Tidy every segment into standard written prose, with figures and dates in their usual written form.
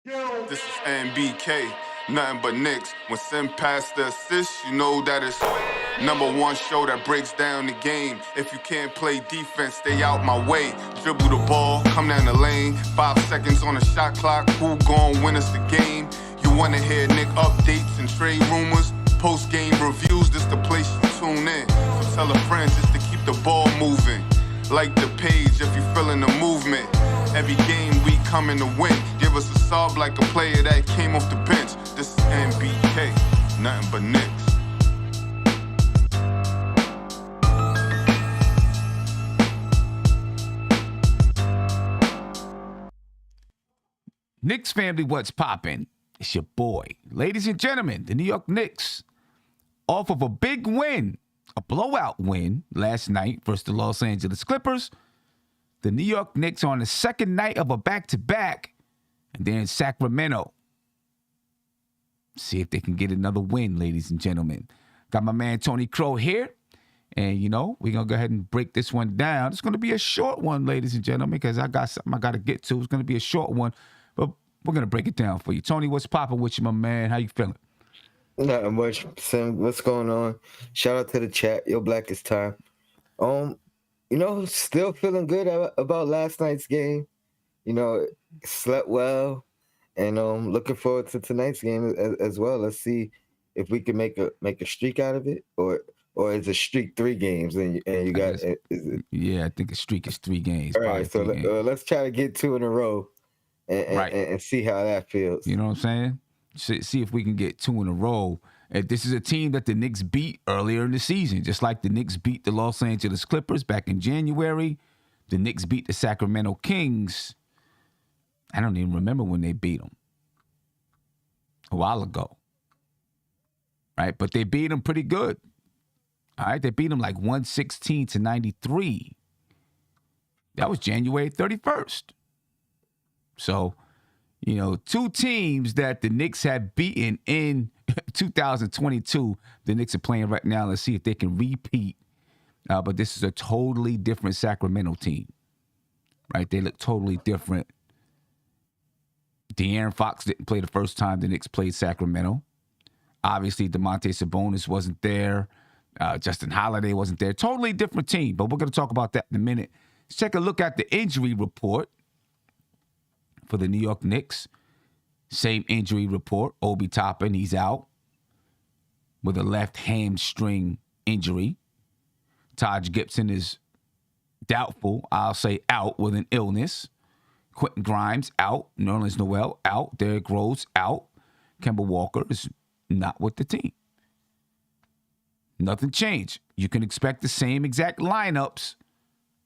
This is NBK, nothing but Knicks. When Sim passed the assist, you know that it's #1 show that breaks down the game. If you can't play defense, stay out my way. Dribble the ball, come down the lane. 5 seconds on the shot clock, who gon' win us the game? You wanna hear Nick updates and trade rumors? Post-game reviews, this the place to tune in. So tell a friend just to keep the ball moving. Like the page if you feeling the movement. Every game we coming to win. Give us a sub like a player that came off the bench. This is NBK, nothing but Knicks. Knicks family, what's poppin'? It's your boy. Ladies and gentlemen, the New York Knicks, off of a big win, a blowout win last night versus the Los Angeles Clippers. The New York Knicks are on the second night of a back-to-back, and they're in Sacramento. See if they can get another win, ladies and gentlemen. Got my man Tony Crow here, and, you know, we're going to go ahead and break this one down. It's going to be a short one, ladies and gentlemen, because I got something I got to get to. It's going to be a short one, but we're going to break it down for you. Tony, what's popping with you, my man? How you feeling? Not much, Sim. What's going on? Shout out to the chat. Your black is time. You know, still feeling good about last night's game. You know, slept well, and looking forward to tonight's game as well. Let's see if we can make a streak out of it, or is a streak 3 games and you got Yeah, I think a streak is 3 games. All right, so let's try to get 2 in a row and see how that feels. You know what I'm saying? See if we can get 2 in a row. And this is a team that the Knicks beat earlier in the season, just like the Knicks beat the Los Angeles Clippers back in January. The Knicks beat the Sacramento Kings. I don't even remember when they beat them. A while ago. Right? But they beat them pretty good. All right? They beat them like 116-93. That was January 31st. So, you know, 2 teams that the Knicks have beaten in 2022. The Knicks are playing right now. Let's see if they can repeat. But this is a totally different Sacramento team. Right? They look totally different. De'Aaron Fox didn't play the first time the Knicks played Sacramento. Obviously, Domantas Sabonis wasn't there. Justin Holiday wasn't there. Totally different team. But we're going to talk about that in a minute. Let's take a look at the injury report for the New York Knicks. Same injury report. Obi Toppin, he's out with a left hamstring injury. Taj Gibson is doubtful. I'll say out with an illness. Quentin Grimes out. Nerlens Noel out. Derrick Rose out. Kemba Walker is not with the team. Nothing changed. You can expect the same exact lineups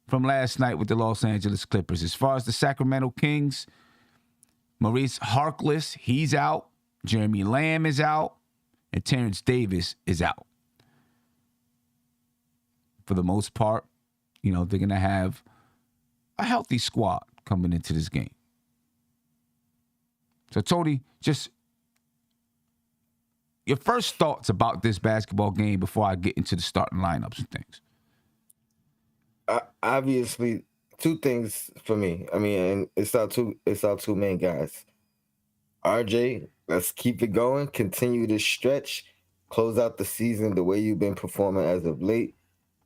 from last night with the Los Angeles Clippers. As far as the Sacramento Kings, Maurice Harkless, he's out. Jeremy Lamb is out. And Terrence Davis is out. For the most part, you know, they're going to have a healthy squad coming into this game. So, Tony, just your first thoughts about this basketball game before I get into the starting lineups and things. Obviously, 2 things for me. I mean, and it's our two main guys. RJ, let's keep it going. Continue to stretch. Close out the season the way you've been performing as of late,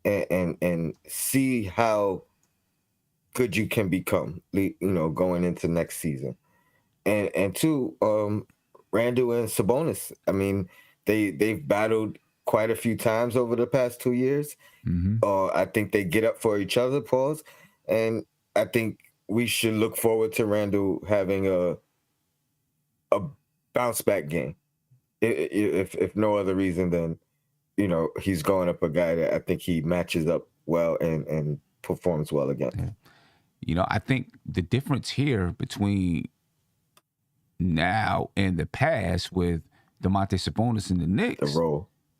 and see how good you can become, you know, going into next season. And 2, Randle and Sabonis. I mean, they've battled quite a few times over the past 2 years. Mm-hmm. I think they get up for each other, pause. And I think we should look forward to Randle having a bounce back game. If no other reason than, you know, he's going up a guy that I think he matches up well and performs well against. Yeah. You know, I think the difference here between now and the past with Domantas Sabonis and the Knicks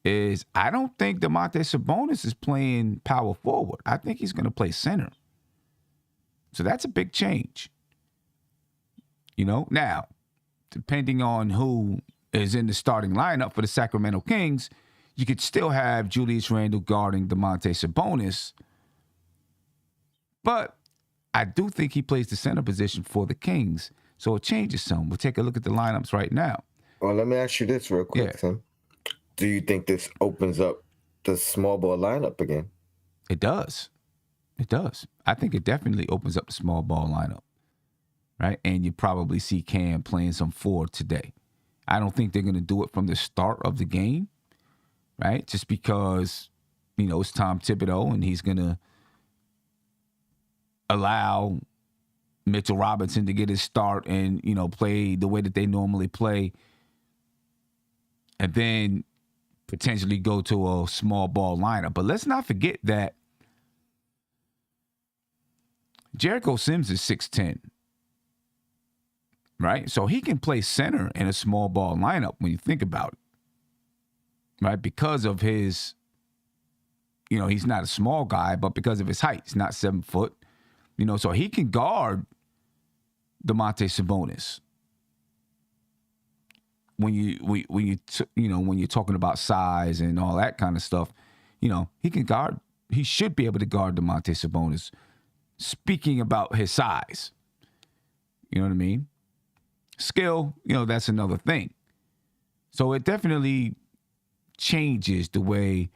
is I don't think Domantas Sabonis is playing power forward. I think he's going to play center. So that's a big change. You know, now, depending on who is in the starting lineup for the Sacramento Kings, you could still have Julius Randle guarding Domantas Sabonis. But I do think he plays the center position for the Kings. So it changes some. We'll take a look at the lineups right now. Well, let me ask you this real quick, Yeah. Tim. Do you think this opens up the small ball lineup again? It does. It does. I think it definitely opens up the small ball lineup, right? And you probably see Cam playing some 4 today. I don't think they're going to do it from the start of the game, right? Just because, it's Tom Thibodeau and he's going to allow Mitchell Robinson to get his start and, play the way that they normally play. And then potentially go to a small ball lineup. But let's not forget that Jericho Sims is 6'10", right? So he can play center in a small ball lineup when you think about it, right? Because of his, he's not a small guy, but because of his height, he's not 7 foot, so he can guard Domantas Sabonis. When you're talking about size and all that kind of stuff, he can guard. He should be able to guard Domantas Sabonis. Speaking about his size, you know what I mean? Skill, that's another thing. So it definitely changes the way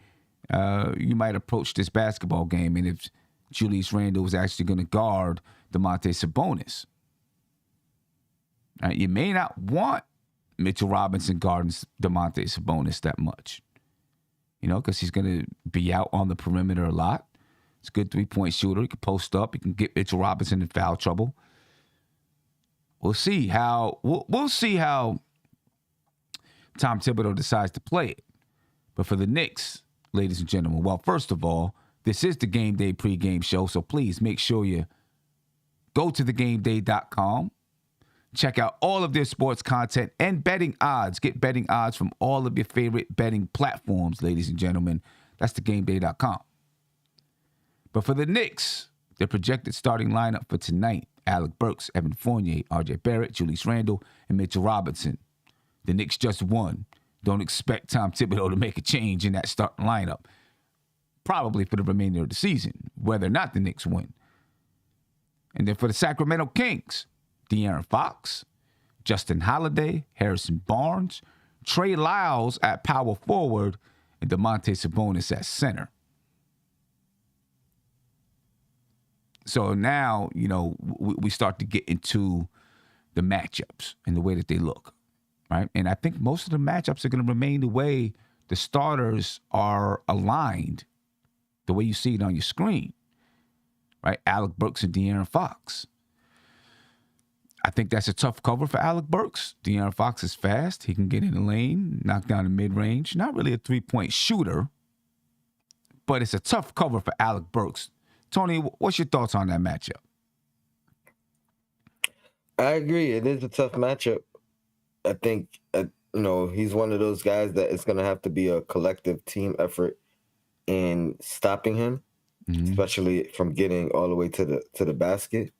you might approach this basketball game. And if Julius Randle was actually going to guard Domantas Sabonis, you may not want Mitchell Robinson guarding Domantas Sabonis that much, because he's going to be out on the perimeter a lot. He's a good 3-point shooter. He can post up. He can get Mitchell Robinson in foul trouble. We'll see how Tom Thibodeau decides to play it. But for the Knicks, ladies and gentlemen, well, first of all, this is the Game Day pregame show, so please make sure you go to thegameday.com. Check out all of their sports content and betting odds. Get betting odds from all of your favorite betting platforms, ladies and gentlemen. That's thegameday.com. But for the Knicks, their projected starting lineup for tonight, Alec Burks, Evan Fournier, RJ Barrett, Julius Randle, and Mitchell Robinson. The Knicks just won. Don't expect Tom Thibodeau to make a change in that starting lineup. Probably for the remainder of the season, whether or not the Knicks win. And then for the Sacramento Kings, De'Aaron Fox, Justin Holiday, Harrison Barnes, Trey Lyles at power forward, and Domantas Sabonis at center. So now, we start to get into the matchups and the way that they look, right? And I think most of the matchups are going to remain the way the starters are aligned, the way you see it on your screen, right? Alec Burks and De'Aaron Fox. I think that's a tough cover for Alec Burks. De'Aaron Fox is fast. He can get in the lane, knock down the mid-range. Not really a 3-point shooter, but it's a tough cover for Alec Burks. Tony, what's your thoughts on that matchup? I agree. It is a tough matchup. I think, he's one of those guys that it's going to have to be a collective team effort in stopping him, especially from getting all the way to the basket.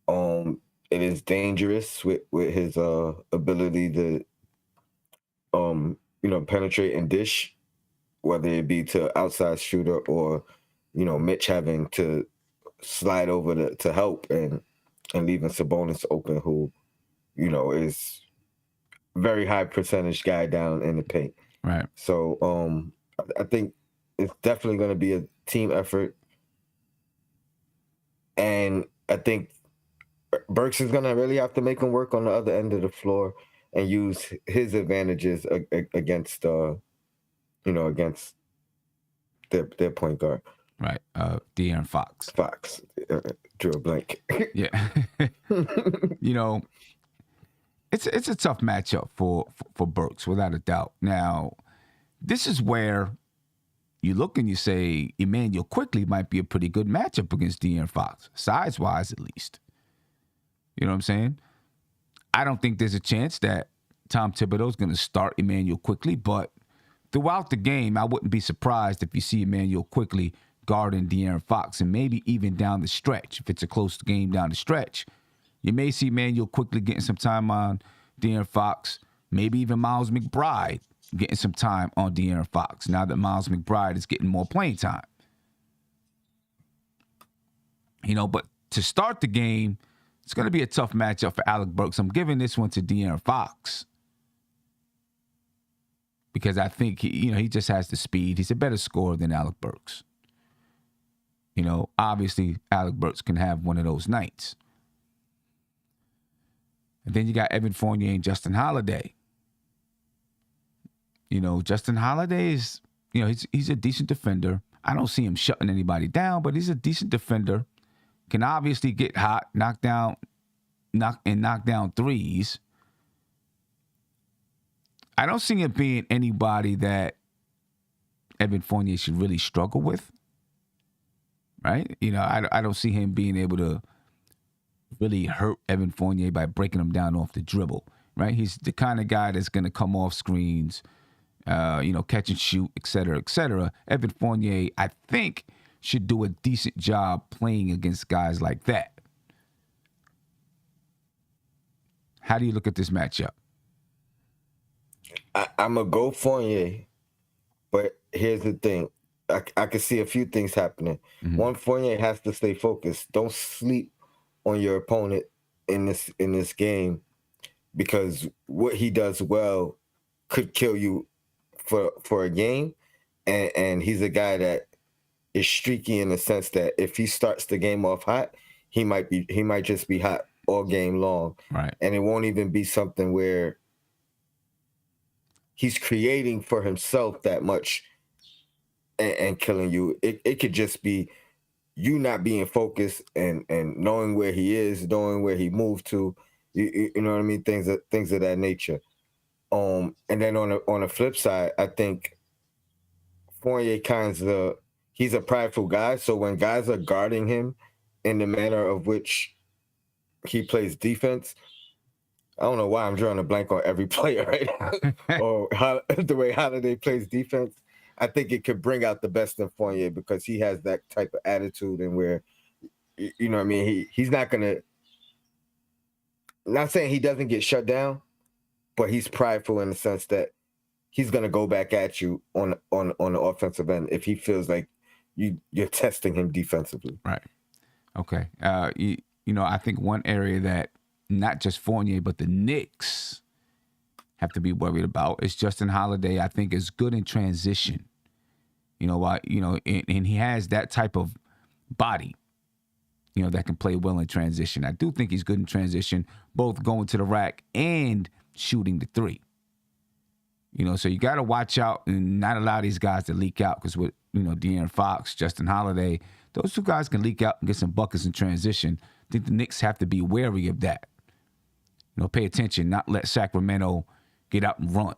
It is dangerous with his ability to penetrate and dish, whether it be to outside shooter or Mitch having to slide over to help and leaving Sabonis open, who is very high percentage guy down in the paint. Right. So I think it's definitely going to be a team effort, and I think Burks is going to really have to make him work on the other end of the floor and use his advantages against against their point guard. Right. De'Aaron Fox. Drew a blank. Yeah. It's a tough matchup for Burks, without a doubt. Now, this is where you look and you say Emmanuel Quickley might be a pretty good matchup against De'Aaron Fox, size-wise at least. You know what I'm saying? I don't think there's a chance that Tom Thibodeau is going to start Emmanuel Quickley, but throughout the game, I wouldn't be surprised if you see Emmanuel Quickley guarding De'Aaron Fox, and maybe even down the stretch. If it's a close game down the stretch, you may see Emmanuel Quickley getting some time on De'Aaron Fox, maybe even Miles McBride getting some time on De'Aaron Fox, now that Miles McBride is getting more playing time. But to start the game, It's going to be a tough matchup for Alec Burks. I'm giving this one to De'Aaron Fox because I think he just has the speed. He's a better scorer than Alec Burks. Obviously, Alec Burks can have one of those nights. And then you got Evan Fournier and Justin Holiday. Justin Holiday is, he's a decent defender. I don't see him shutting anybody down, but he's a decent defender. Can obviously get hot, knock down threes. I don't see it being anybody that Evan Fournier should really struggle with. Right? I don't see him being able to really hurt Evan Fournier by breaking him down off the dribble. Right? He's the kind of guy that's going to come off screens, catch and shoot, et cetera, et cetera. Evan Fournier, I think, should do a decent job playing against guys like that. How do you look at this matchup? I'm going to go Fournier, but here's the thing. I can see a few things happening. Mm-hmm. One, Fournier has to stay focused. Don't sleep on your opponent in this game, because what he does well could kill you for a game. And he's a guy that is streaky in the sense that if he starts the game off hot, he might just be hot all game long. Right. And it won't even be something where he's creating for himself that much and killing you. It could just be you not being focused and knowing where he is, knowing where he moved to, you know what I mean? Things of that nature. And then on the flip side, I think Fournier he's a prideful guy. So when guys are guarding him in the manner of which he plays defense, I don't know why I'm drawing a blank on every player right now, or the way Holiday plays defense. I think it could bring out the best in Fournier because he has that type of attitude, and where, you know what I mean, he's not saying he doesn't get shut down, but he's prideful in the sense that he's going to go back at you on the offensive end if he feels like you're testing him defensively. Right. Okay. I think one area that not just Fournier, but the Knicks have to be worried about is Justin Holiday. I think is good in transition. And he has that type of body, that can play well in transition. I do think he's good in transition, both going to the rack and shooting the three. So you got to watch out and not allow these guys to leak out, because with, De'Aaron Fox, Justin Holiday, those two guys can leak out and get some buckets in transition. I think the Knicks have to be wary of that. Pay attention, not let Sacramento get out and run.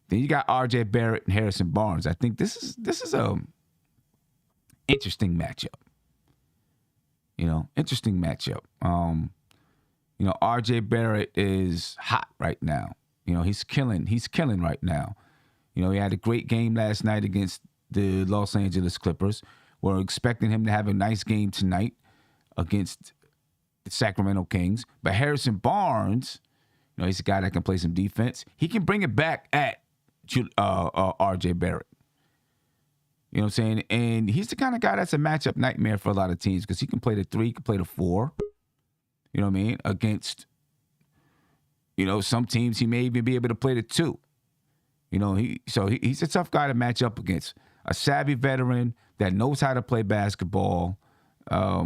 Then you got R.J. Barrett and Harrison Barnes. I think this is a interesting matchup. Interesting matchup. R.J. Barrett is hot right now. He's killing right now. He had a great game last night against the Los Angeles Clippers. We're expecting him to have a nice game tonight against the Sacramento Kings. But Harrison Barnes, he's a guy that can play some defense. He can bring it back at R.J. Barrett. You know what I'm saying? And he's the kind of guy that's a matchup nightmare for a lot of teams, because he can play the 3, can play the 4. You know what I mean? Against, some teams he may even be able to play the 2. He's a tough guy to match up against. A savvy veteran that knows how to play basketball. A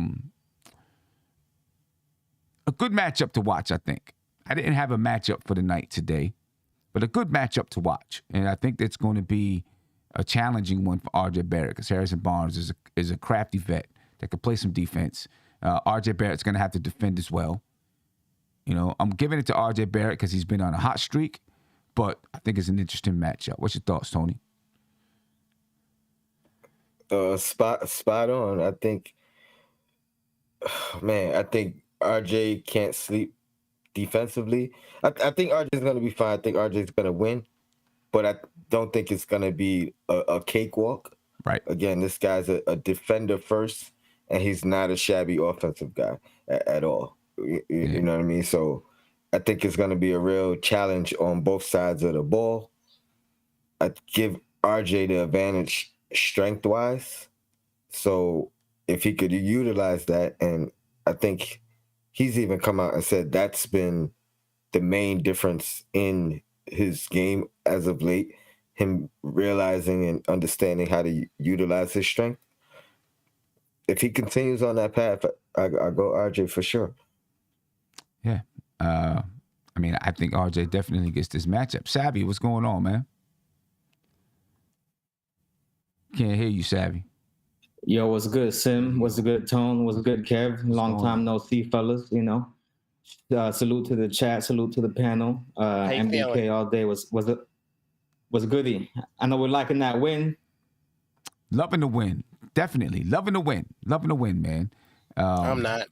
good matchup to watch, I think. I didn't have a matchup for the night today, but a good matchup to watch. And I think that's going to be a challenging one for R.J. Barrett, because Harrison Barnes is a crafty vet that can play some defense. R.J. Barrett's going to have to defend as well. I'm giving it to R.J. Barrett because he's been on a hot streak, but I think it's an interesting matchup. What's your thoughts, Tony? Spot on. I think RJ can't sleep defensively. I think RJ's going to be fine. I think RJ's going to win, but I don't think it's going to be a cakewalk. Right. Again, this guy's a defender first, and he's not a shabby offensive guy at all. You know what I mean? So I think it's going to be a real challenge on both sides of the ball. I give RJ the advantage strength-wise. So if he could utilize that, and I think he's even come out and said that's been the main difference in his game as of late, him realizing and understanding how to utilize his strength. If he continues on that path, I go RJ for sure. Yeah. I mean, I think RJ definitely gets this matchup. Savvy, what's going on, man? Can't hear you, Savvy. Yo, what's good, Sim? What's the good, Tone? What's good, Kev? Long time no see, fellas. You know, salute to the chat, salute to the panel. MBK feeling? All day was goodie. I know we're liking that win. Loving the win, definitely loving the win, man. I'm not.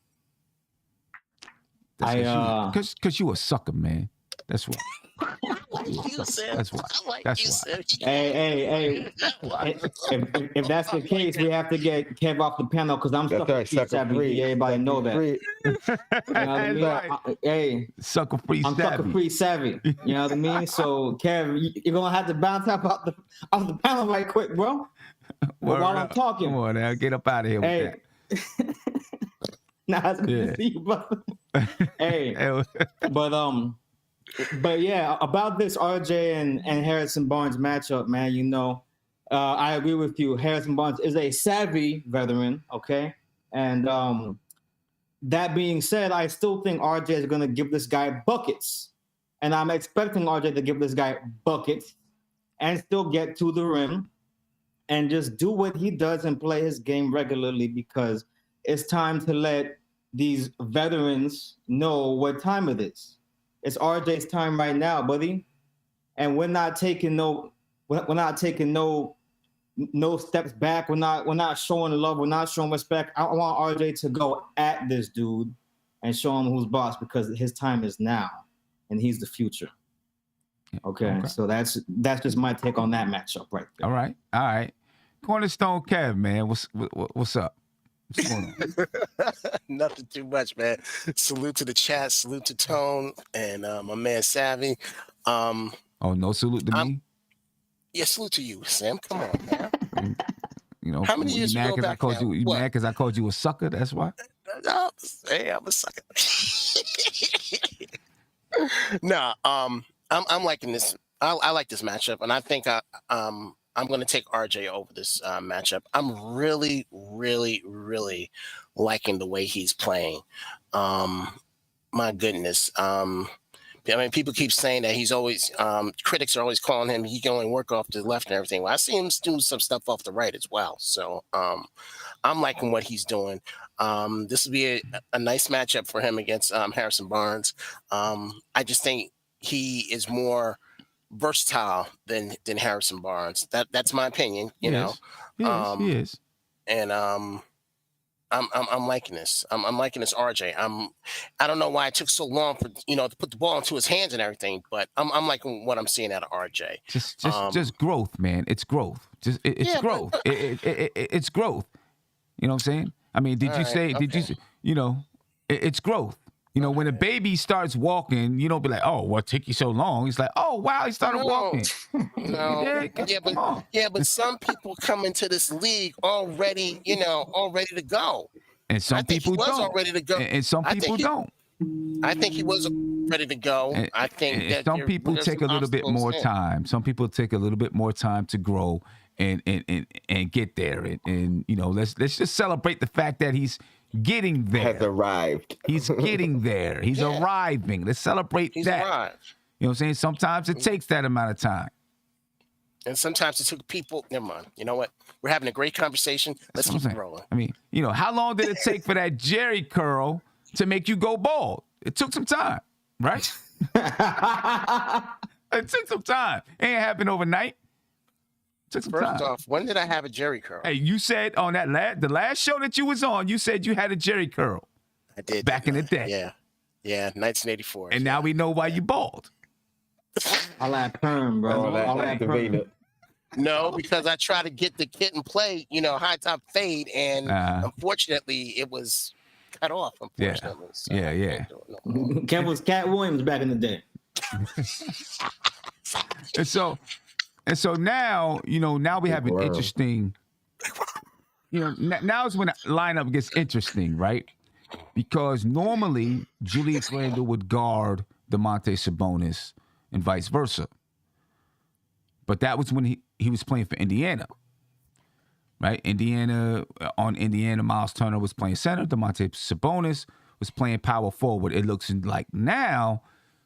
Because you a sucker, man. That's why. That's why. Hey. If that's the case, we have to get Kev off the panel because I'm sucker free. Everybody know that. You know what I mean? Right. Sucker free. I'm sucker free savvy. You know what I mean? So Kev, you're gonna have to bounce off the panel right quick, bro. While I'm talking. Come on now, get up out of here with that. Nah, it's good to see you, brother. Hey, but yeah, about this RJ and Harrison Barnes matchup, man, you know, I agree with you. Harrison Barnes is a savvy veteran, okay? And that being said, I still think RJ is going to give this guy buckets. And I'm expecting RJ to give this guy buckets and still get to the rim and just do what he does and play his game regularly, because it's time to let these veterans know what time it is. It's RJ's time right now, buddy. And we're not taking no steps back. We're not showing love. We're not showing respect. I want RJ to go at this dude and show him who's boss, because his time is now and he's the future. Okay. So that's just my take on that matchup right there. All right. Cornerstone Kev, man. What's up? What's going on? Nothing too much, man. Salute to the chat, salute to Tone and my man Savvy. Oh, no salute to me? Yeah, salute to you, Sam. Come on, man. You know, how many years you go back now? You mad because I called you a sucker? That's why? No, hey, I'm a sucker. No, I'm liking this. I like this matchup, and I think I'm going to take RJ over this matchup. I'm really, really, really liking the way he's playing. My goodness. I mean, people keep saying that he's always, critics are always calling him, he can only work off the left and everything. Well, I see him do some stuff off the right as well. So I'm liking what he's doing. This will be a nice matchup for him against Harrison Barnes. I just think he is more versatile than Harrison Barnes. That's my opinion, you know. He is. And I'm liking this. I'm liking this RJ. I don't know why it took so long for to put the ball into his hands and everything, but I'm liking what I'm seeing out of RJ. Just growth, man. It's growth. It's growth. It's growth. You know what I'm saying? I mean, it's growth. You know, when a baby starts walking, you don't be like, oh, what took you so long? It's like, oh, wow, he started walking. No. But some people come into this league already, all ready to go. And some people don't. All ready to go. And some people don't. I think he was ready to go. I think that some people take a little bit more time. Some people take a little bit more time to grow and get there. And let's just celebrate the fact that he's getting there. Has arrived. He's getting there. He's arriving. Let's celebrate that. Arrived. You know what I'm saying? Sometimes it takes that amount of time. And sometimes it took people. Never mind. You know what? We're having a great conversation. Let's keep it rolling. I mean, how long did it take for that Jerry curl to make you go bald? It took some time, right? It took some time. It ain't happened overnight. First off, when did I have a Jerry curl? Hey, you said on that the last show that you was on, you said you had a Jerry curl. I did. Back in the day. Yeah, 1984. And now we know why you bald. I like perm, bro. I like perm. No, because I tried to get the kitten play, high top fade, and unfortunately, it was cut off. Unfortunately, yeah. Ken was Cat Williams back in the day. And so now, now we have an interesting Now is when the lineup gets interesting, right? Because normally Julius Randle would guard Domantas Sabonis and vice versa. But that was when he was playing for Indiana, right? Indiana, Miles Turner was playing center. Domantas Sabonis was playing power forward. It looks like now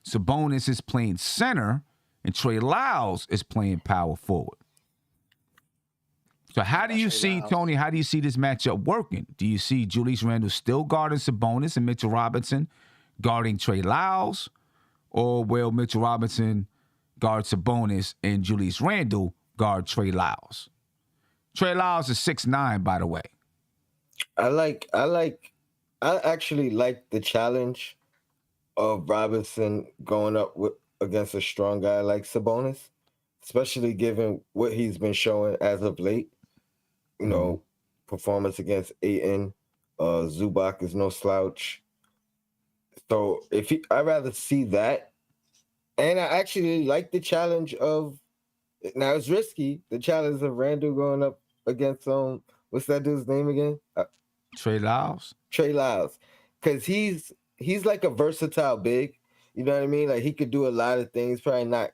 Sabonis is playing center and Trey Lyles is playing power forward. So how do you see, Tony, how do you see this matchup working? Do you see Julius Randle still guarding Sabonis and Mitchell Robinson guarding Trey Lyles? Or will Mitchell Robinson guard Sabonis and Julius Randle guard Trey Lyles? Trey Lyles is 6'9", by the way. I actually like the challenge of Robinson going up against a strong guy like Sabonis, especially given what he's been showing as of late. You know, performance against Ayton, Zubac is no slouch. So I'd rather see that. And I actually like the challenge of, now it's risky, the challenge of Randle going up against what's that dude's name again? Trey Lyles. Trey Lyles. Because he's like a versatile big. You know what I mean? Like he could do a lot of things, probably not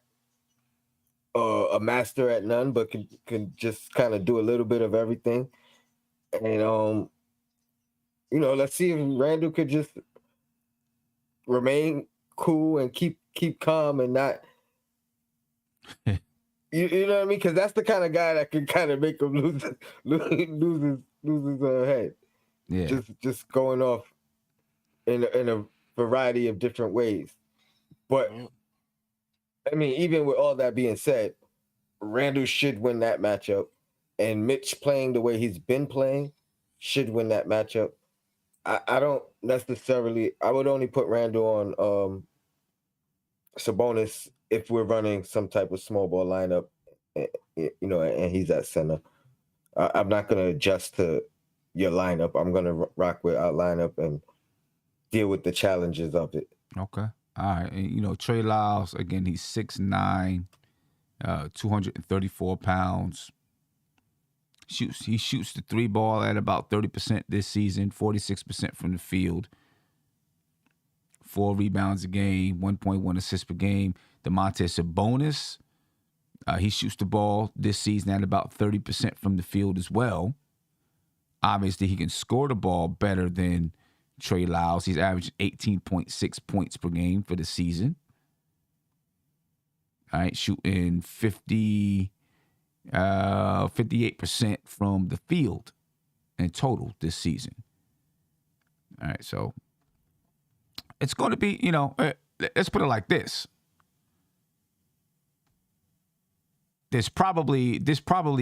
a master at none, but can just kind of do a little bit of everything. And let's see if Randle could just remain cool and keep calm and not you know what I mean? Because that's the kind of guy that can kind of make him lose his head. Yeah. Just going off in a variety of different ways. But I mean, even with all that being said, Randle should win that matchup, and Mitch playing the way he's been playing should win that matchup. I don't necessarily. I would only put Randle on Sabonis if we're running some type of small ball lineup, and he's at center. I'm not going to adjust to your lineup. I'm going to rock with our lineup and deal with the challenges of it. Okay. All right. And, Trey Lyles, again, he's 6'9", 234 pounds. He shoots the three ball at about 30% this season, 46% from the field. 4 rebounds a game, 1.1 assists per game. Domantas Sabonis, he shoots the ball this season at about 30% from the field as well. Obviously, he can score the ball better than Trey Lyles. He's averaging 18.6 points per game for the season. All right, shooting 58% from the field in total this season. All right, so it's going to be, let's put it like this. This probably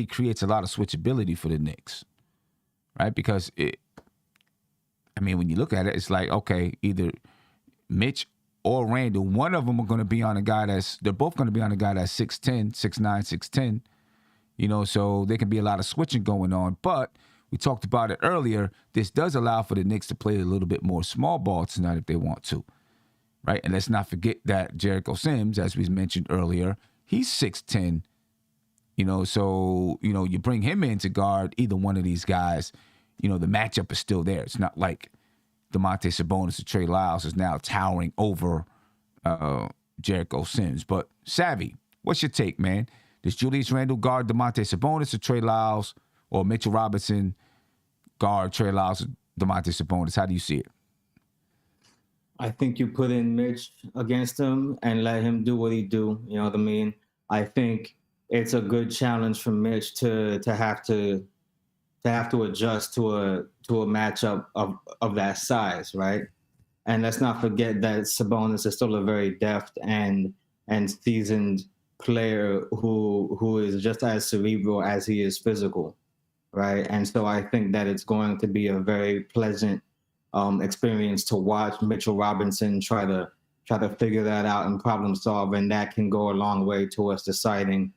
creates a lot of switchability for the Knicks, right? Because when you look at it, it's like, okay, either Mitch or Randle, one of them are going to be on a guy they're both going to be on a guy that's 6'10", 6'9", 6'10", so there can be a lot of switching going on. But we talked about it earlier. This does allow for the Knicks to play a little bit more small ball tonight if they want to, right? And let's not forget that Jericho Sims, as we mentioned earlier, he's 6'10", so, you bring him in to guard either one of these guys, the matchup is still there. It's not like Domantas Sabonis or Trey Lyles is now towering over Jericho Sims. But, Savvy, what's your take, man? Does Julius Randle guard Domantas Sabonis or Trey Lyles, or Mitchell Robinson guard Trey Lyles or Domantas Sabonis? How do you see it? I think you put in Mitch against him and let him do what he do. You know what I mean? I think it's a good challenge for Mitch to have to adjust to a matchup of that size, right? And let's not forget that Sabonis is still a very deft and seasoned player who is just as cerebral as he is physical, right? And so I think that it's going to be a very pleasant experience to watch Mitchell Robinson try to figure that out and problem solve, and that can go a long way towards deciding,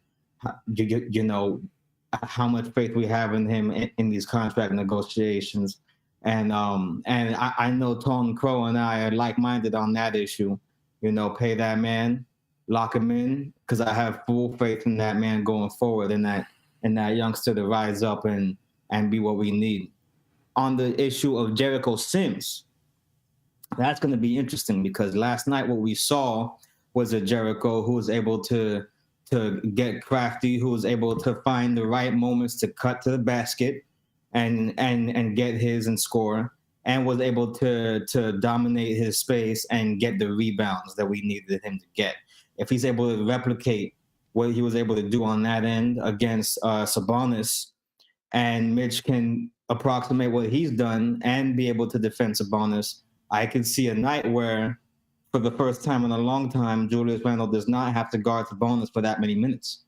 how much faith we have in him in these contract negotiations. And I know Tone Crow and I are like-minded on that issue. Pay that man, lock him in, because I have full faith in that man going forward, and that youngster to rise up and and be what we need. On the issue of Jericho Sims, that's going to be interesting because last night what we saw was a Jericho who was able to get crafty, who was able to find the right moments to cut to the basket and get his and score, and was able to dominate his space and get the rebounds that we needed him to get. If he's able to replicate what he was able to do on that end against Sabonis, and Mitch can approximate what he's done and be able to defend Sabonis, I can see a night where, for the first time in a long time, Julius Randle does not have to guard Sabonis for that many minutes.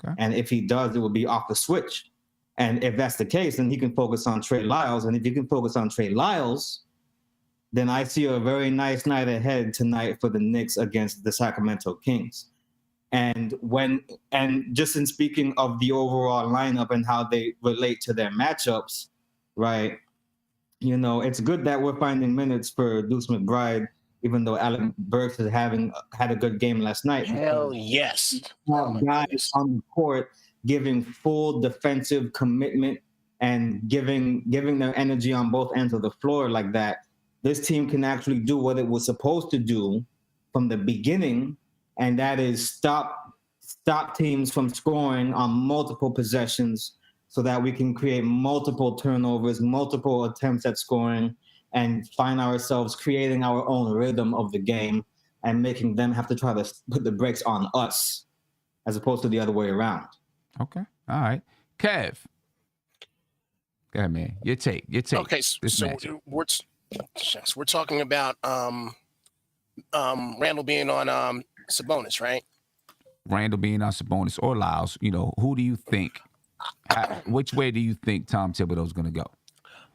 Okay. And if he does, it will be off the switch. And if that's the case, then he can focus on Trey Lyles. And if he can focus on Trey Lyles, then I see a very nice night ahead tonight for the Knicks against the Sacramento Kings. And just in speaking of the overall lineup and how they relate to their matchups, right? You know, it's good that we're finding minutes for Deuce McBride, even though Alec Burks is had a good game last night. Hell yes. Guys on the court giving full defensive commitment and giving their energy on both ends of the floor like that. This team can actually do what it was supposed to do from the beginning, and that is stop teams from scoring on multiple possessions so that we can create multiple turnovers, multiple attempts at scoring, and find ourselves creating our own rhythm of the game and making them have to try to put the brakes on us as opposed to the other way around. Okay. All right. Kev. Go ahead, man. Your take. Okay, so we're talking about Randall being on Sabonis, right? Randall being on Sabonis or Lyles. You know, who do you think? Which way do you think Tom Thibodeau's going to go?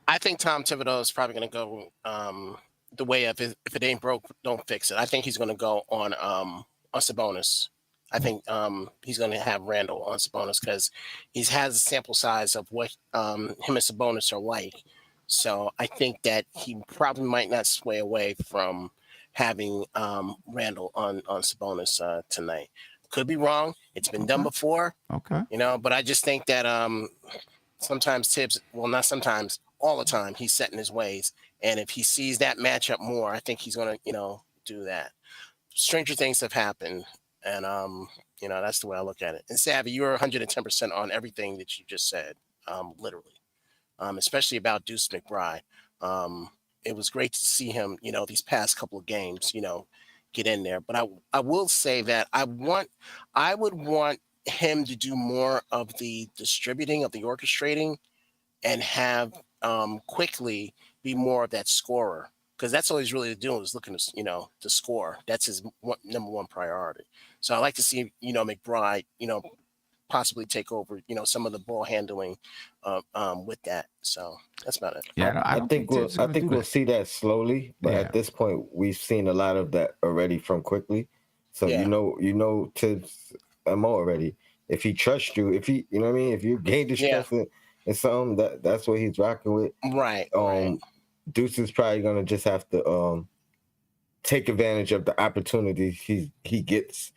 I think Tom Thibodeau is probably going to go the way of if it ain't broke, don't fix it. I think he's going to go on Sabonis. I think he's going to have Randall on Sabonis because he has a sample size of what him and Sabonis are like. So I think that he probably might not sway away from having Randall on Sabonis tonight. Could be wrong. It's been done before. Okay. You know, but I just think that sometimes Tibbs, well, not sometimes, all the time, he's set in his ways. And if he sees that matchup more, I think he's going to, do that. Stranger things have happened. And, that's the way I look at it. And Savvy, you're 110% on everything that you just said, literally, especially about Deuce McBride. It was great to see him, these past couple of games, get in there. But I will say that I would want him to do more of the distributing, of the orchestrating, and have quickly be more of that scorer, because that's all he's really doing is looking to, to score. That's his number one priority. So I like to see, McBride, possibly take over, some of the ball handling with that. So that's about it. Yeah, I think we'll see that slowly, but at this point, we've seen a lot of that already from quickly. So Tibbs MO already. If he trusts you, if he, if you gain the trust in something, that's what he's rocking with. Right. Deuce is probably gonna just have to take advantage of the opportunities he gets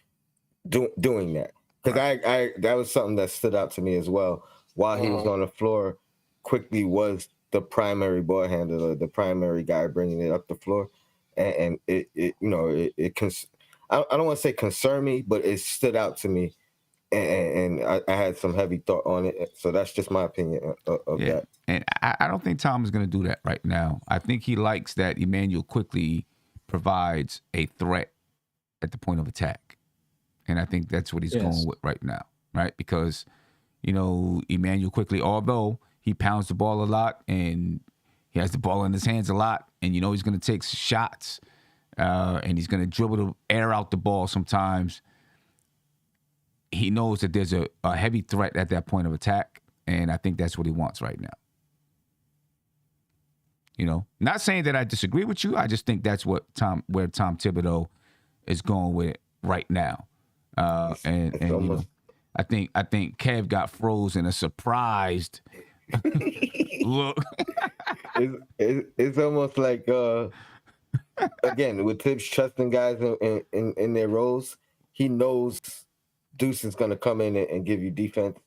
doing that. Because I that was something that stood out to me as well. While he was on the floor, quickly was the primary ball handler, the primary guy bringing it up the floor, and it I don't want to say concern me, but it stood out to me, and I had some heavy thought on it. So that's just my opinion of that. And I don't think Tom is going to do that right now. I think he likes that Emmanuel quickly provides a threat at the point of attack. And I think that's what he's going with right now, right? Because, Emmanuel quickly, although he pounds the ball a lot and he has the ball in his hands a lot, and he's going to take shots and he's going to dribble to air out the ball sometimes. He knows that there's a heavy threat at that point of attack, and I think that's what he wants right now. Not saying that I disagree with you. I just think that's where Tom Thibodeau is going with right now. I think Kev got froze in a surprised look. It's almost like again with Tibbs trusting guys in their roles, he knows Deuce is going to come in and give you defense,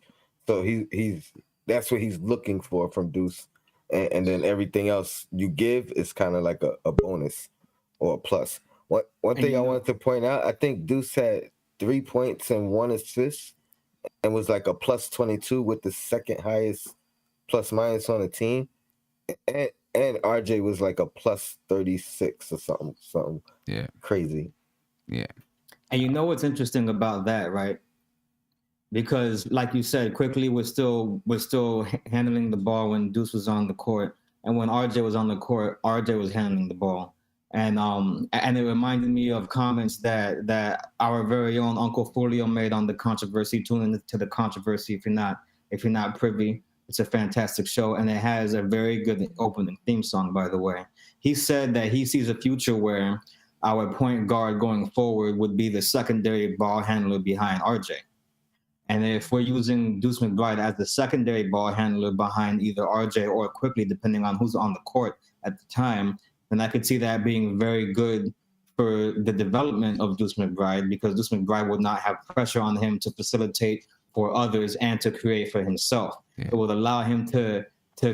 so he's that's what he's looking for from Deuce. And then everything else you give is kind of like a bonus or a plus. One thing I wanted to point out, I think Deuce had 3 points and 1 assist and was like a plus 22 with the second highest plus minus on the team. And RJ was like a plus 36 or something crazy. Yeah. And you know what's interesting about that, right? Because like you said, quickly we're still handling the ball when Deuce was on the court, and when RJ was on the court, RJ was handling the ball. And it reminded me of comments that our very own Uncle Fulio made on the controversy. Tune into the controversy if you're not privy. It's a fantastic show, and it has a very good opening theme song, by the way. He said that he sees a future where our point guard going forward would be the secondary ball handler behind RJ. And if we're using Deuce McBride as the secondary ball handler behind either RJ or Quickly, depending on who's on the court at the time, then I could see that being very good for the development of Deuce McBride, because Deuce McBride would not have pressure on him to facilitate for others and to create for himself. Yeah. It would allow him to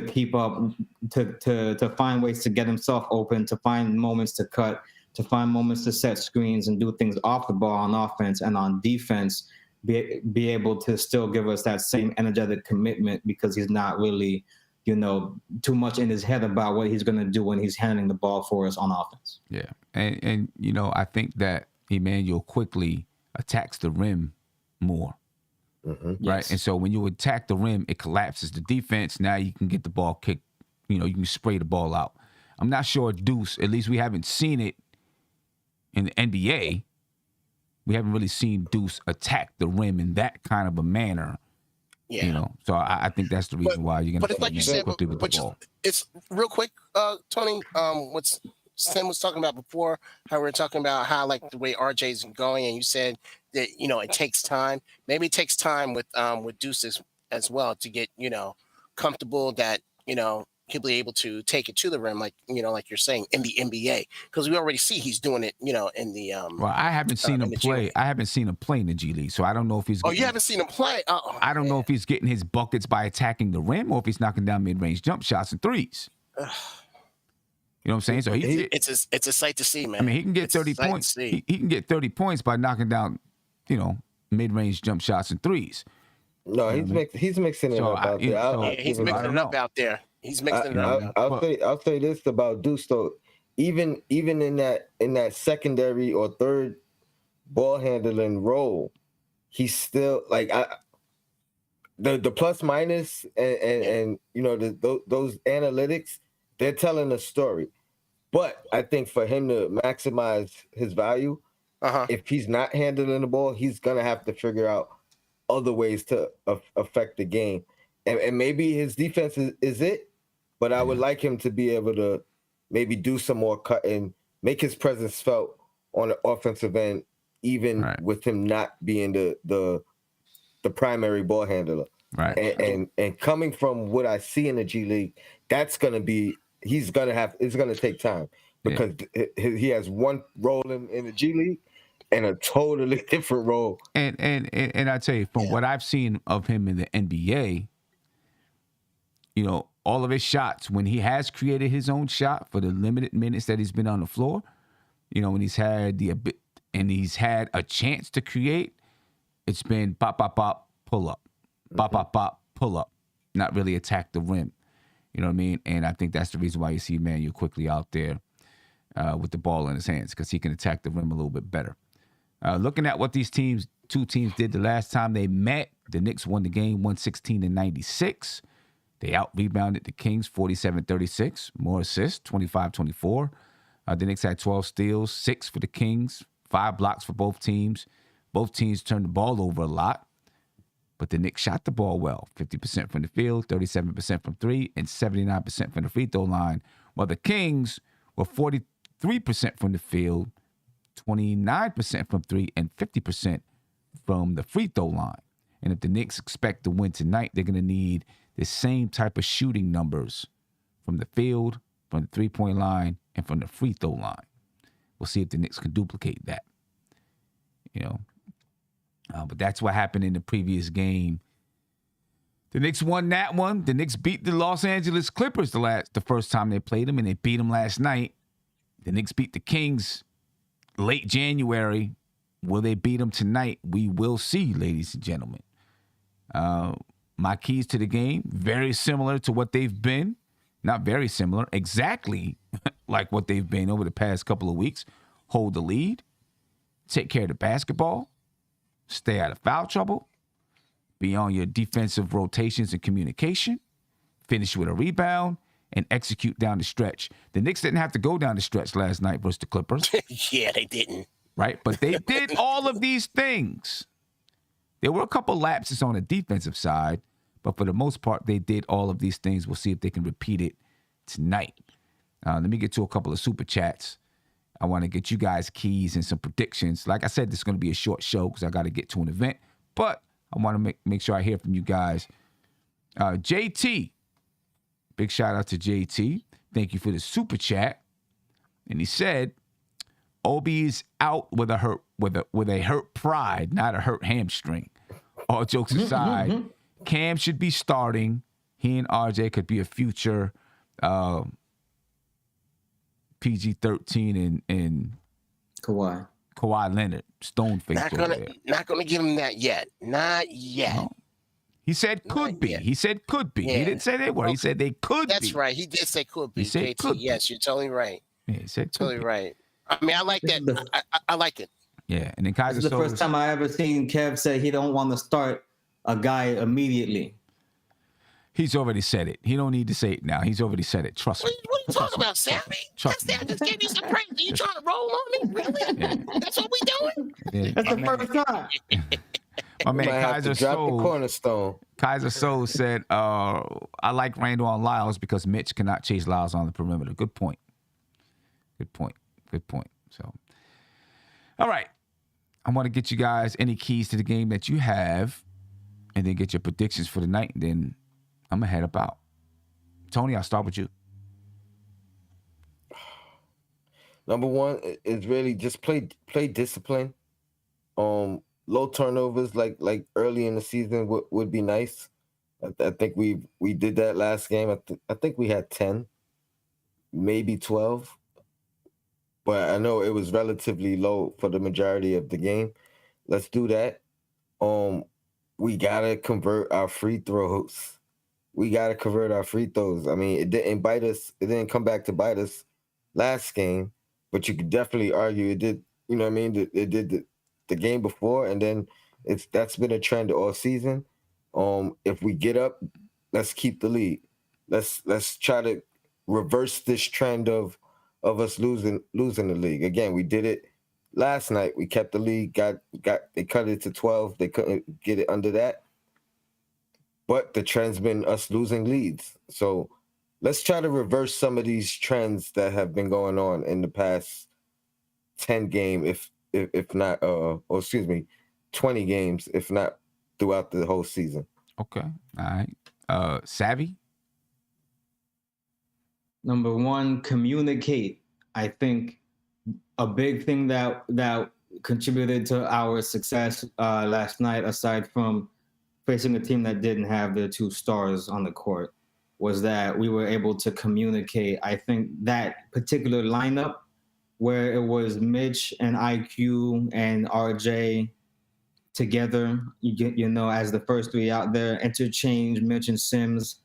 keep up, to find ways to get himself open, to find moments to cut, to find moments to set screens and do things off the ball on offense, and on defense be able to still give us that same energetic commitment, because he's not really, too much in his head about what he's going to do when he's handling the ball for us on offense. Yeah. And I think that Emmanuel Quickly attacks the rim more. Mm-hmm. Right. Yes. And so when you attack the rim, it collapses the defense. Now you can get the ball kicked, you can spray the ball out. I'm not sure Deuce, at least we haven't seen it in the NBA. We haven't really seen Deuce attack the rim in that kind of a manner. Yeah. So I think that's the reason why you're going to see like you said, quickly with the ball. It's real quick, Tony, what Sam was talking about before, how we were talking about how like the way RJ's going, and you said that, it takes time. Maybe it takes time with Deuce as well to get, comfortable that, he'll be able to take it to the rim, like you're saying, in the NBA, because we already see he's doing it, in the well, I haven't seen him play. I haven't seen him play in the G League, so I don't know if he's. You haven't seen him play? I don't know if he's getting his buckets by attacking the rim, or if he's knocking down mid-range jump shots and threes. You know what I'm saying? So it's a sight to see, man. I mean, he can get 30 points. He can get 30 points by knocking down, mid-range jump shots and threes. No, he's mixing it up out there. He's mixing it up out there. He's mixing it up. I'll say this about Deuce though. Even in that secondary or third ball handling role, he's still like the plus minus and those analytics, they're telling a story. But I think for him to maximize his value, if he's not handling the ball, he's gonna have to figure out other ways to affect the game. And maybe his defense is it, but I would like him to be able to maybe do some more cutting, make his presence felt on the offensive end, even with him not being the primary ball handler. Right. And coming from what I see in the G League, it's gonna take time, because he has one role in the G League and a totally different role. And I tell you, from what I've seen of him in the NBA, all of his shots, when he has created his own shot for the limited minutes that he's been on the floor, when he's had he's had a chance to create, it's been pop, pop, pop, pull up, pop, pop, pop, pull up, not really attack the rim. You know what I mean? And I think that's the reason why you see Emmanuel Quickly out there with the ball in his hands, because he can attack the rim a little bit better. Looking at what these two teams did the last time they met, the Knicks won the game 116-96. They out-rebounded the Kings 47-36. More assists, 25-24. The Knicks had 12 steals, 6 for the Kings, 5 blocks for both teams. Both teams turned the ball over a lot, but the Knicks shot the ball well, 50% from the field, 37% from three, and 79% from the free throw line, while the Kings were 43% from the field, 29% from three, and 50% from the free throw line. And if the Knicks expect to win tonight, they're going to need the same type of shooting numbers from the field, from the three-point line, and from the free throw line. We'll see if the Knicks can duplicate that. But that's what happened in the previous game The Knicks won that one. The Knicks beat the Los Angeles Clippers the first time they played them, and they beat them last night. The Knicks beat the Kings late January. Will they beat them tonight? We will see, ladies and gentlemen. My keys to the game, very similar to what they've been. Not very similar, exactly like what they've been over the past couple of weeks. Hold the lead, take care of the basketball, stay out of foul trouble, be on your defensive rotations and communication, finish with a rebound, and execute down the stretch. The Knicks didn't have to go down the stretch last night versus the Clippers. Yeah, they didn't. Right? But they did all of these things. There were a couple lapses on the defensive side, but for the most part, they did all of these things. We'll see if they can repeat it tonight. Let me get to a couple of super chats. I want to get you guys keys and some predictions. Like I said, this is going to be a short show because I got to get to an event, but I want to make sure I hear from you guys. JT, big shout out to JT. Thank you for the super chat. And he said, Obi is out with a hurt pride, not a hurt hamstring. All jokes aside, Cam should be starting. He and RJ could be a future PG-13 and Kawhi Leonard, stone face. Not gonna give him that yet. Not yet. No. He said could be. He said could be. Yeah. He didn't say they were. He said they could be. That's right. He did say could be. He said could be. Yes, you're totally right. Yeah, he said totally right. I mean, I like that. I like it. Yeah, and then Kaiser. This is the first time I ever seen Kev say he don't want to start a guy immediately. He's already said it. He don't need to say it now. He's already said it. Trust me. What are you talking about, Sammy? I just gave you some praise. Are you trying to roll on me? Really? Yeah. That's what we doing? Yeah. That's the first time. My man Kaiser Soul. The cornerstone. Kaiser Soul said, I like Randall on Lyles because Mitch cannot chase Lyles on the perimeter. Good point. So, all right. I want to get you guys any keys to the game that you have and then get your predictions for the night. And then I'm going to head about. Tony, I'll start with you. Number one is really just play discipline. Low turnovers like early in the season would be nice. I think we did that last game. I think we had 10, maybe 12. But I know it was relatively low for the majority of the game. Let's do that. We gotta convert our free throws. I mean, it didn't bite us. It didn't come back to bite us last game, but you could definitely argue it did. You know what I mean? It did the game before, and then that's been a trend all season. If we get up, let's keep the lead. Let's try to reverse this trend of us losing the league. Again, we did it last night. We kept the lead, they cut it to 12. They couldn't get it under that. But the trend's been us losing leads. So let's try to reverse some of these trends that have been going on in the past 10 games, if not 20 games, if not throughout the whole season. Okay. All right. Savvy? Number one, communicate. I think a big thing that contributed to our success last night, aside from facing a team that didn't have their two stars on the court, was that we were able to communicate. I think that particular lineup where it was Mitch and IQ and RJ together, you know, as the first three out there, interchange Mitch and Sims,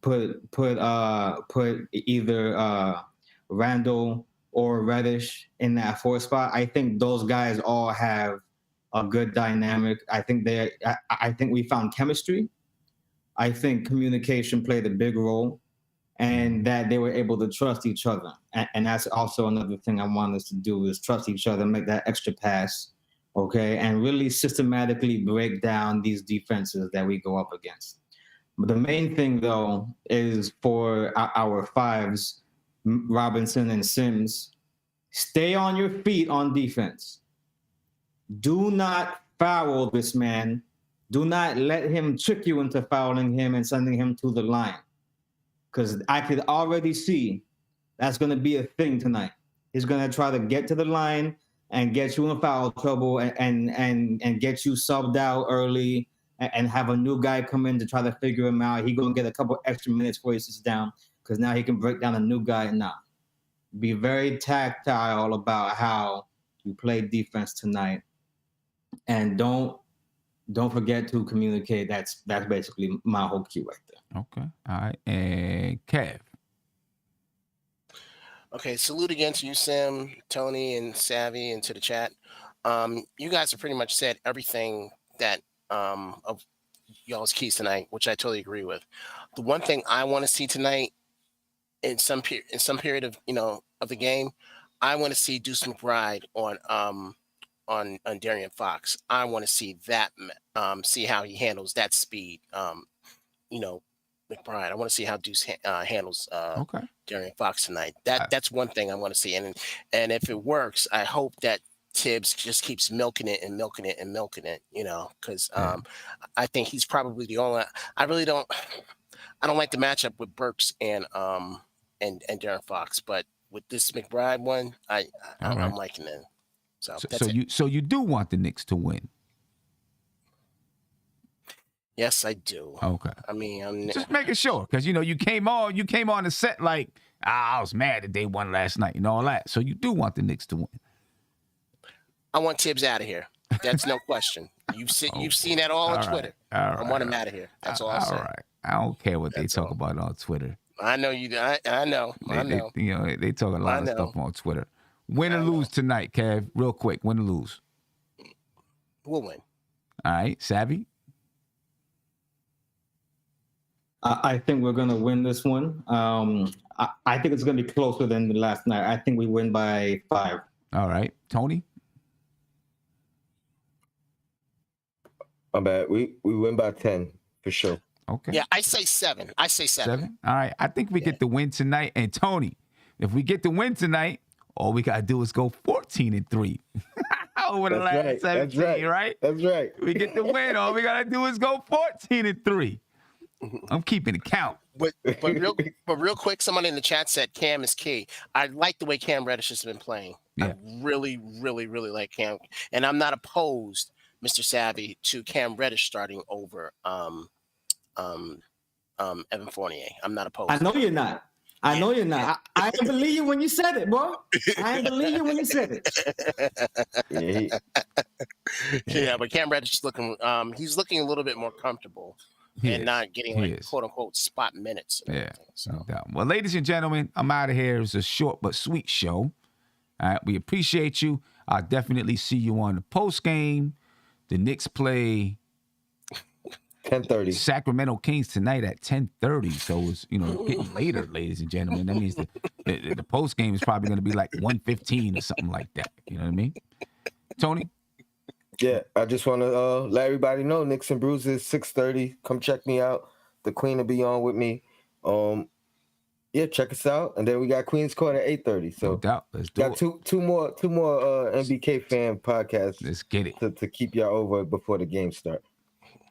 put either Randall or Reddish in that 4 spot. I think those guys all have a good dynamic. I think we found chemistry. I think communication played a big role, and that they were able to trust each other. And that's also another thing I want us to do, is trust each other, make that extra pass, okay, and really systematically break down these defenses that we go up against. But the main thing, though, is for our fives, Robinson and Sims, stay on your feet on defense. Do not foul this man. Do not let him trick you into fouling him and sending him to the line. Because I could already see that's going to be a thing tonight. He's going to try to get to the line and get you in foul trouble and get you subbed out early and have a new guy come in to try to figure him out. He gonna get a couple extra minutes before he sits down because now he can break down a new guy. Nah, be very tactile about how you play defense tonight, and don't forget to communicate. That's basically my whole key right there. Okay, all right, and Kev. Okay, salute again to you, Sam, Tony, and Savvy, and to the chat. You guys have pretty much said everything that of y'all's keys tonight, which I totally agree with. The one thing I want to see tonight, in some period of of the game, I want to see Deuce McBride on Darian Fox. I want to see that, see how he handles that speed. McBride. I want to see how Deuce handles Darian Fox tonight. That's one thing I want to see, and if it works, I hope that Tibbs just keeps milking it, because I think he's probably the only. I don't like the matchup with Burks and Darian Fox, but with this McBride one, I'm liking it. So you do want the Knicks to win? Yes, I do. Okay. I mean, I'm just making sure because you came on the set like I was mad that they won last night and all that. So you do want the Knicks to win. I want Tibbs out of here. That's no question. You've seen that all on Twitter. I want him out of here. That's all I'm saying. All right. I don't care what they talk about on Twitter. I know you. I know. They talk a lot of stuff on Twitter. Win or lose tonight, Kev. Real quick. Win or lose. We'll win. All right, Savvy. I think we're gonna win this one. I think it's gonna be closer than the last night. I think we win by 5. All right, Tony. My bad. We win by 10 for sure. Okay. Yeah, I say 7. 7. All right. I think we get the win tonight. And Tony, if we get the win tonight, all we gotta do is go 14-3. Over the last 17, right? That's right. We get the win. All we gotta do is go 14-3. I'm keeping it count. But real quick, someone in the chat said Cam is key. I like the way Cam Reddish has been playing. Yeah. I really, really, really like Cam, and I'm not opposed, Mr. Savvy, to Cam Reddish starting over Evan Fournier. I'm not opposed. I know you're not. I know you're not. I didn't believe you when you said it, bro. I didn't believe you when you said it. Yeah, but Cam Reddish is looking. He's looking a little bit more comfortable. Not getting quote unquote spot minutes. Yeah. So. Well, ladies and gentlemen, I'm out of here. It's a short but sweet show. All right. We appreciate you. I'll definitely see you on the post game. The Knicks play 10:30. Sacramento Kings tonight at 10:30. So it's getting later, ladies and gentlemen. That means the post game is probably going to be like 1:15 or something like that. You know what I mean? Tony? Yeah, I just want to let everybody know Knicks and Bruises 6:30. Come check me out. The Queen will be on with me. Yeah, check us out. And then we got Queen's Court at 8:30. So no doubt. Let's do got it. two more NBK fan podcasts. Let's get it to keep y'all over before the game start.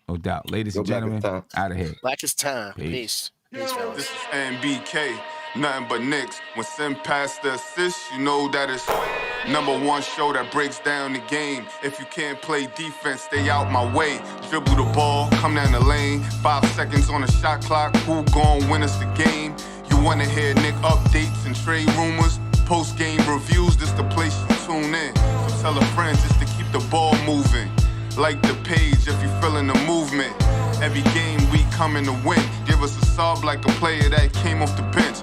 No doubt, ladies and gentlemen. Out of here. Black is time. Peace. This is NBK. Nothing but Knicks. When Sim passed the assist, you know that it's #1 show that breaks down the game. If you can't play defense, stay out my way. Dribble the ball, come down the lane. 5 seconds on the shot clock. Who gon' win us the game? You wanna hear Nick updates and trade rumors? Post-game reviews, this the place you tune in. So tell a friend just to keep the ball moving. Like the page if you feeling the movement. Every game we coming to win. Give us a sub like a player that came off the bench.